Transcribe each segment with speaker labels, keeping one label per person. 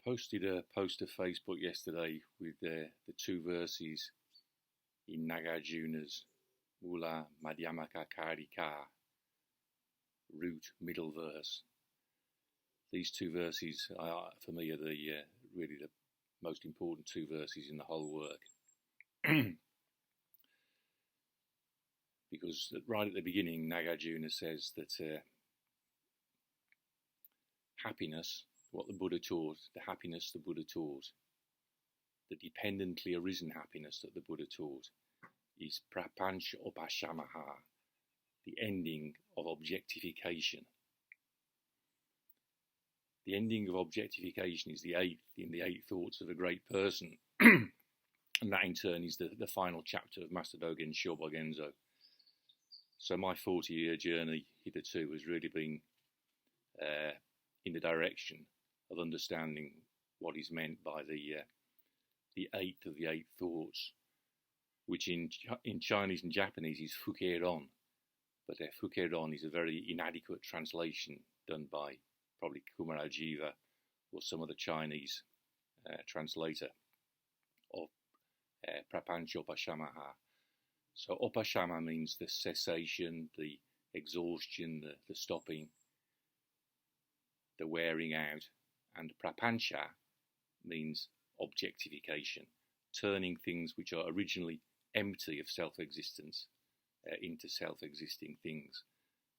Speaker 1: posted a post to Facebook yesterday with the two verses in Nagarjuna's Mula Madhyamaka Karika, root middle verse. These two verses are, for me, are really the most important two verses in the whole work. Because right at the beginning, Nagarjuna says that happiness, what the Buddha taught, the happiness the Buddha taught, the dependently arisen happiness that the Buddha taught, is prapancha upashamaha, the ending of objectification. The ending of objectification is the eighth in the eight thoughts of a great person. And that in turn is the final chapter of Master Dogen Shobo Genzo. So my 40-year journey hitherto has really been in the direction of understanding what is meant by the eighth of the eight thoughts, which in Chinese and Japanese is fukeron, but fukeron is a very inadequate translation done by probably Kumarajiva or some other Chinese translator of prapancha upashamaha. So upashama means the cessation, the exhaustion, the stopping, the wearing out, and prapancha means objectification, turning things which are originally empty of self-existence into self-existing things.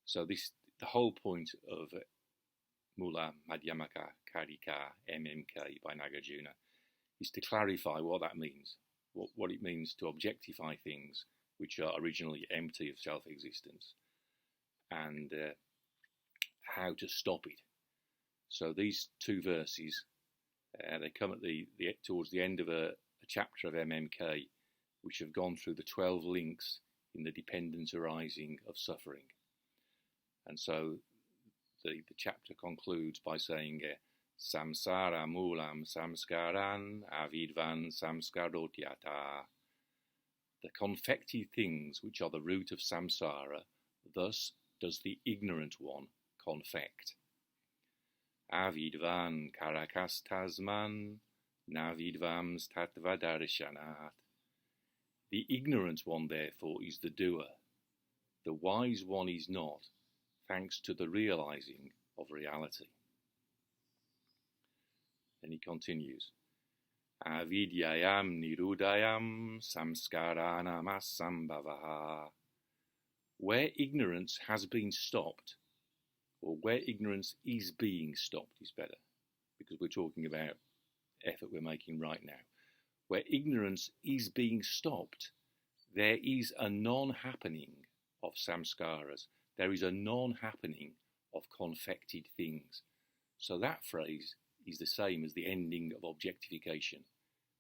Speaker 1: So the whole point of Mula Madhyamaka Karika MMK by Nagarjuna is to clarify what that means, what it means to objectify things which are originally empty of self-existence, and how to stop it. So these two verses, they come at towards the end of a chapter of MMK, which have gone through the 12 links in the dependent arising of suffering. And so the chapter concludes by saying, saṁsāra-mūlaṁ saṁskārān avidvān saṁskaroty ataḥ. The confected things which are the root of samsara, thus does the ignorant one confect. Avidvān kārakas tasmān, vidvāṁs tattva-darśanāt. The ignorant one, therefore, is the doer. The wise one is not, thanks to the realizing of reality. Then he continues. Avidyāyāṁ niruddhāyāṁ saṁskārāṇām asaṁbhavaḥ. Where ignorance has been stopped, or where ignorance is being stopped is better, because we're talking about effort we're making right now. Where ignorance is being stopped, there is a non-happening of samskaras. There is a non-happening of confected things. So that phrase is the same as the ending of objectification.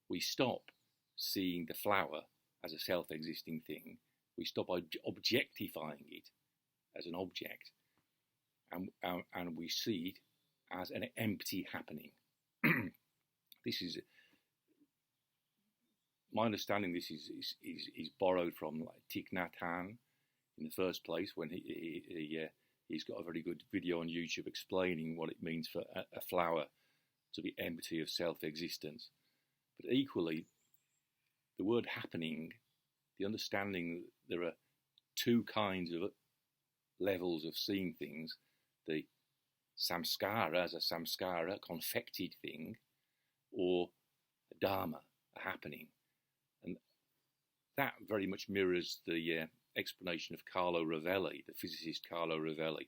Speaker 1: We stop seeing the flower as a self-existing thing. We stop objectifying it as an object, and we see it as an empty happening. This is my understanding. This is borrowed from Thich Nhat Hanh in the first place, when he's got a very good video on YouTube explaining what it means for a flower to be empty of self-existence. But equally, the word happening, the understanding that there are two kinds of levels of seeing things: the samskara as a samskara, confected thing, or a dharma, a happening. And that very much mirrors the explanation of Carlo Rovelli, the physicist Carlo Rovelli,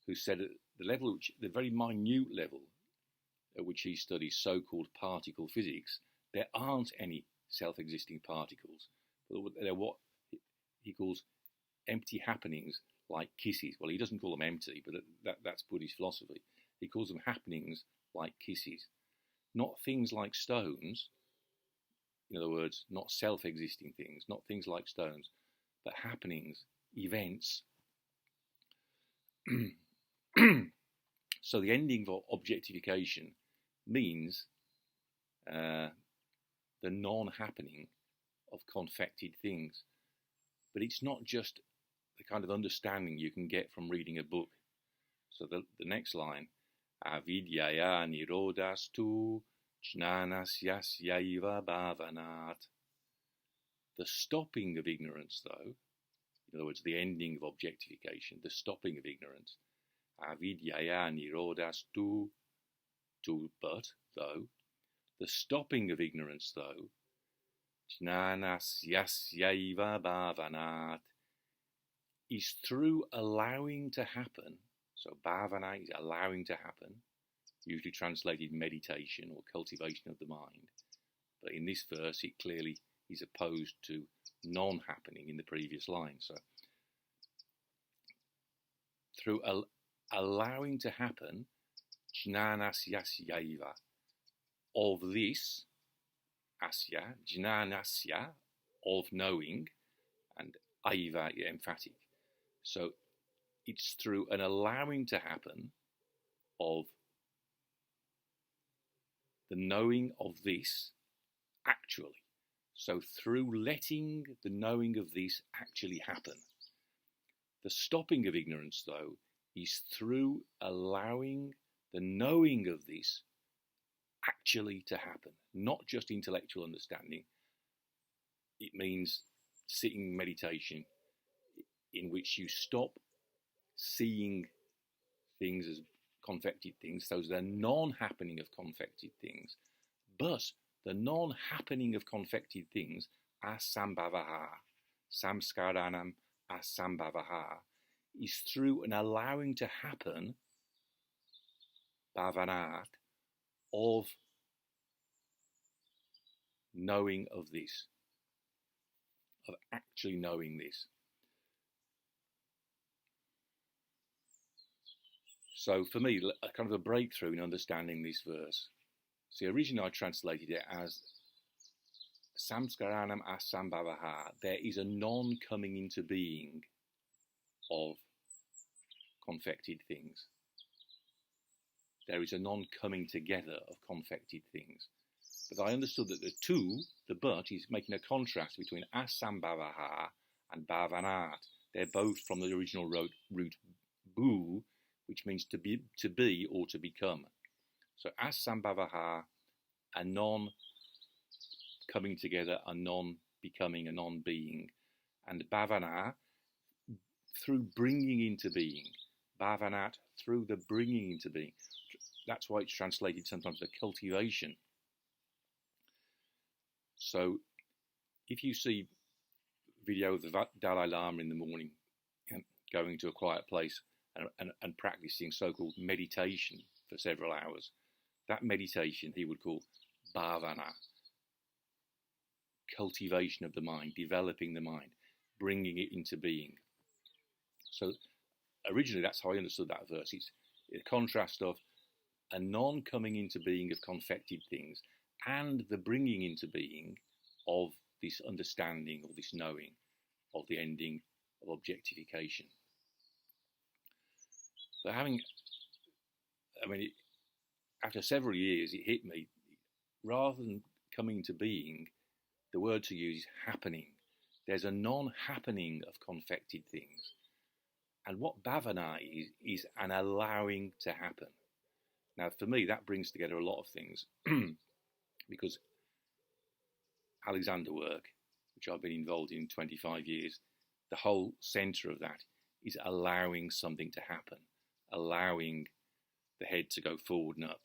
Speaker 1: who said at the very minute level at which he studies so-called particle physics, there aren't any self-existing particles. They're what he calls empty happenings, like kisses. Well, he doesn't call them empty, but that's Buddhist philosophy. He calls them happenings like kisses. Not things like stones, in other words, not self-existing things, not things like stones, but happenings, events. So the ending of objectification means the non-happening of confected things. But it's not just the kind of understanding you can get from reading a book. So the next line, avidyāyā nirodhas tu jñānasyāsyaiva bhāvanāt. The stopping of ignorance, though, in other words, the ending of objectification, the stopping of ignorance, avidyāyā nirodhas but, though, the stopping of ignorance, though, jñānasyāsyaiva bhāvanāt, is through allowing to happen. So bhāvanāt is allowing to happen, usually translated meditation or cultivation of the mind. But in this verse, it clearly is opposed to non-happening in the previous line. So through allowing to happen, jñānasyāsyaiva, of this, asya, jñānasya, of knowing, and aiva, emphatic. So it's through an allowing to happen of the knowing of this actually. So through letting the knowing of this actually happen. The stopping of ignorance, though, is through allowing the knowing of this actually to happen, not just intellectual understanding. It means sitting meditation in which you stop seeing things as confected things, those are the non-happening of confected things, but the non-happening of confected things, asaṁbhavaḥ, saṁskārāṇām, asaṁbhavaḥ, is through an allowing to happen, bhāvanāt, of knowing of this, of actually knowing this. So for me, a kind of a breakthrough in understanding this verse. See, originally I translated it as saṁskārāṇām asaṁbhavaḥ. There is a non-coming into being of confected things. There is a non-coming together of confected things. But I understood that the two, the but, is making a contrast between asaṁbhavaḥ and bhāvanāt. They're both from the original root bhu, which means to be or to become. So asaṁbhavaḥ, a non-coming together, a non-becoming, a non-being. And bhāvanāt, through bringing into being. Bhāvanāt, through the bringing into being. That's why it's translated sometimes as cultivation. So if you see video of the Dalai Lama in the morning, going to a quiet place and practicing so-called meditation for several hours, that meditation he would call bhāvanāt, cultivation of the mind, developing the mind, bringing it into being. So originally that's how I understood that verse. It's a contrast of a non-coming into being of confected things and the bringing into being of this understanding or this knowing of the ending of objectification. So after several years, it hit me, rather than coming to being, the word to use is happening. There's a non-happening of confected things. And what bhāvanāt is an allowing to happen. Now, for me, that brings together a lot of things, because Alexander work, which I've been involved in 25 years, the whole centre of that is allowing something to happen, allowing the head to go forward and up.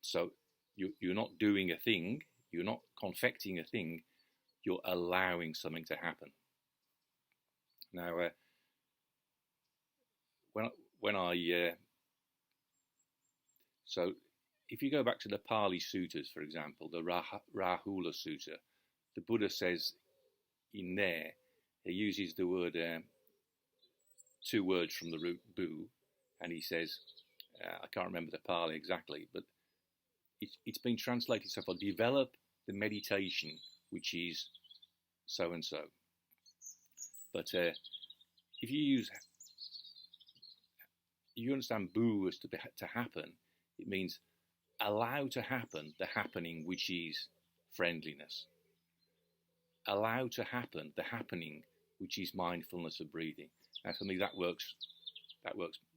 Speaker 1: So you're not doing a thing, you're not confecting a thing, you're allowing something to happen. Now, so if you go back to the Pali Suttas, for example, the Rahula Sutta, the Buddha says in there, he uses the word, two words from the root bu, and he says, I can't remember the Pali exactly, but it's been translated so far, develop the meditation, which is so and so. But if you understand bu as to happen, it means allow to happen the happening which is friendliness. Allow to happen the happening which is mindfulness of breathing. Now for me that works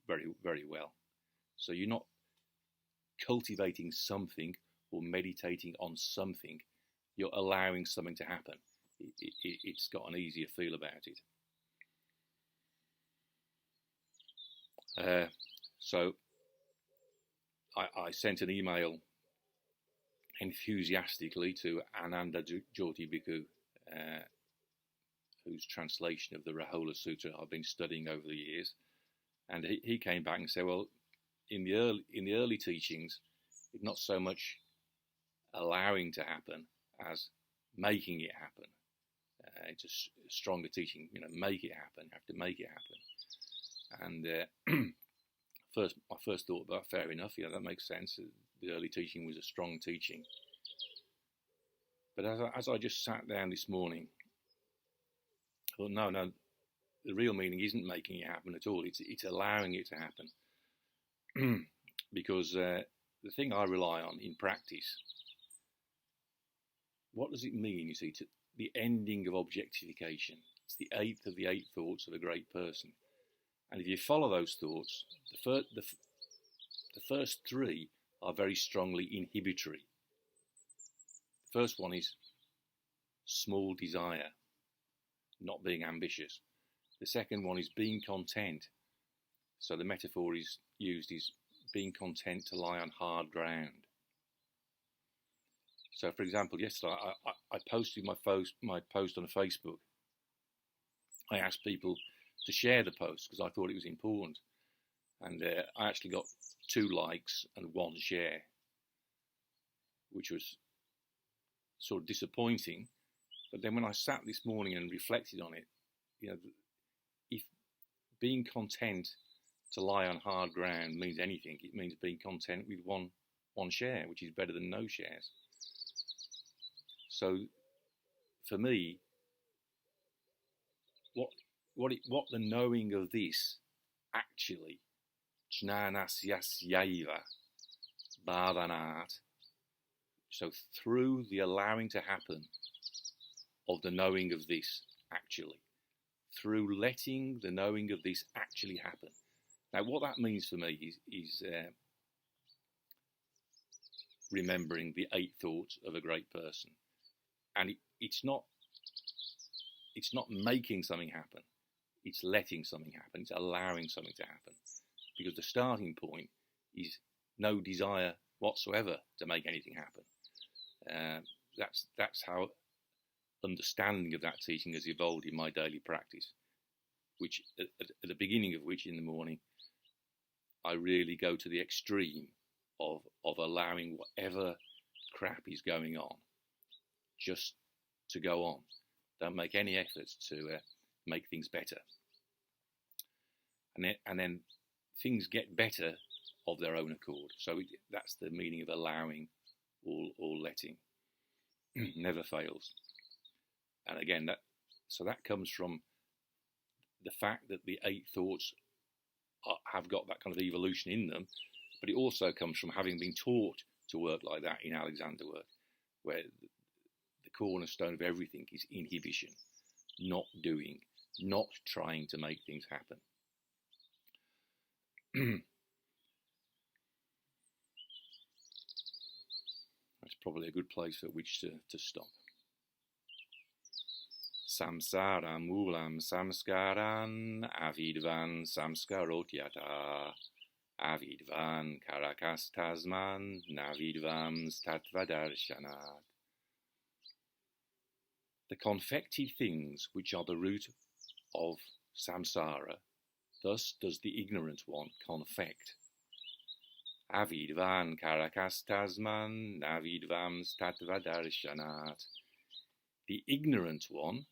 Speaker 1: very, very well. So you're not cultivating something or meditating on something, you're allowing something to happen. It's got an easier feel about it. So I sent an email enthusiastically to Ananda Jyoti Bhikkhu, whose translation of the Rahola Sutra I've been studying over the years, and he came back and said, well, in the early teachings, it's not so much allowing to happen as making it happen. It's a stronger teaching, make it happen. You have to make it happen. And my first thought about, fair enough, that makes sense. The early teaching was a strong teaching. But as I just sat down this morning, I thought, no, the real meaning isn't making it happen at all. It's allowing it to happen. Because the thing I rely on in practice, what does it mean, to the ending of objectification? It's the eighth of the 8 thoughts of a great person. And if you follow those thoughts, the first 3 are very strongly inhibitory. The first one is small desire, not being ambitious. The second one is being content. So the metaphor is used is being content to lie on hard ground. So, for example, yesterday I posted my post on Facebook. I asked people to share the post because I thought it was important. And I actually got 2 likes and 1 share, which was sort of disappointing. But then when I sat this morning and reflected on it, if being content to lie on hard ground means anything, it means being content with one share, which is better than no shares. So, for me, what the knowing of this actually, jñānasyāsyaiva, bhāvanāt, so through the allowing to happen of the knowing of this actually, through letting the knowing of this actually happen. Now, what that means for me is remembering the 8 thoughts of a great person. And it's not making something happen. It's letting something happen. It's allowing something to happen. Because the starting point is no desire whatsoever to make anything happen. That's how understanding of that teaching has evolved in my daily practice, which at the beginning of which in the morning, I really go to the extreme of allowing whatever crap is going on just to go on. Don't make any efforts to make things better. And then things get better of their own accord. So that's the meaning of allowing or letting. Never fails. And again, that comes from the fact that the 8 thoughts have got that kind of evolution in them, but it also comes from having been taught to work like that in Alexander work, where the cornerstone of everything is inhibition, not doing, not trying to make things happen. That's probably a good place at which to stop. Saṁsāra-mūlaṁ saṁskārān, avidvān saṁskaroty ataḥ, avidvān kārakas tasmān, vidvāṁs tattva-darśanāt. The confected things which are the root of samsara, thus does the ignorant one confect. Avidvān kārakas tasmān, vidvāṁs tattva-darśanāt. The ignorant one,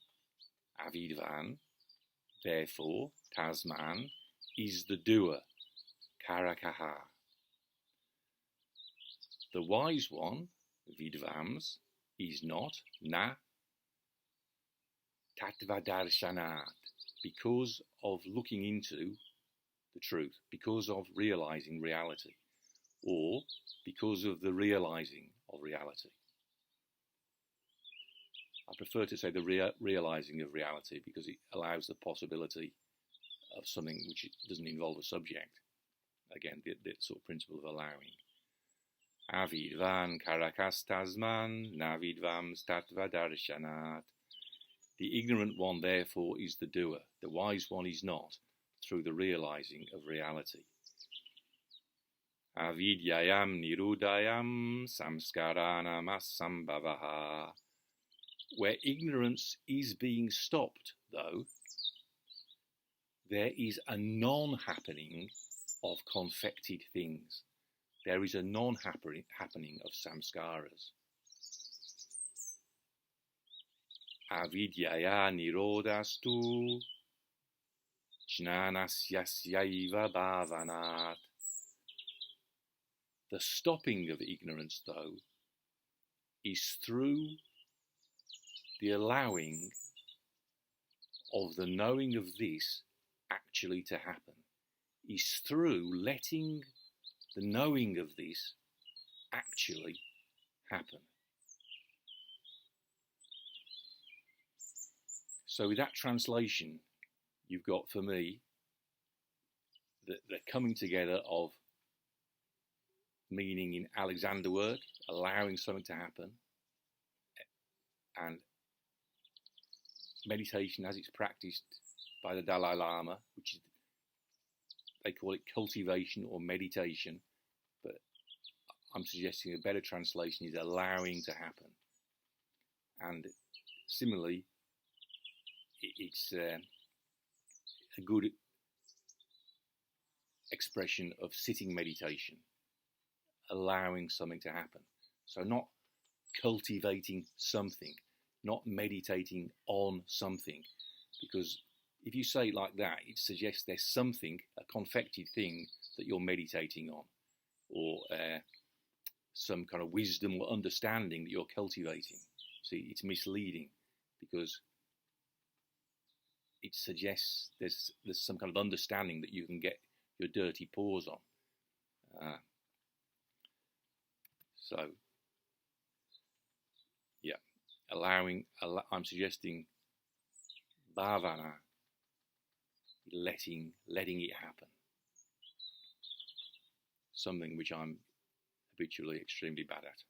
Speaker 1: avidvān, therefore, tasmān, is the doer, kārakas. The wise one, vidvāṁs, is not, na, tattva-darśanāt, because of looking into the truth, because of realizing reality, or because of the realizing of reality. I prefer to say the realizing of reality because it allows the possibility of something which doesn't involve a subject. Again, the sort of principle of allowing. avidvān kārakas tasmān, vidvāṁs tattva-darśanāt. The ignorant one, therefore, is the doer. The wise one is not, through the realizing of reality. Avidyāyāṁ niruddhāyāṁ saṁskārāṇām asaṁbhavaḥ. Where ignorance is being stopped, though, there is a non-happening of confected things. There is a non-happening of saṁskāras. Avidyāyā nirodhas tu jñānasyāsyaiva bhāvanāt. The stopping of ignorance, though, is through the allowing of the knowing of this actually to happen, is through letting the knowing of this actually happen. So with that translation, you've got for me the coming together of meaning in Alexander work, allowing something to happen, and meditation as it's practiced by the Dalai Lama, which is, they call it cultivation or meditation, but I'm suggesting a better translation is allowing to happen. And similarly, it's a good expression of sitting meditation, allowing something to happen. So not cultivating something, not meditating on something, because if you say it like that, it suggests there's something, a confected thing that you're meditating on, or some kind of wisdom or understanding that you're cultivating. See, it's misleading, because it suggests there's some kind of understanding that you can get your dirty paws on. So, yeah, I'm suggesting bhāvanāt, letting it happen. Something which I'm habitually extremely bad at.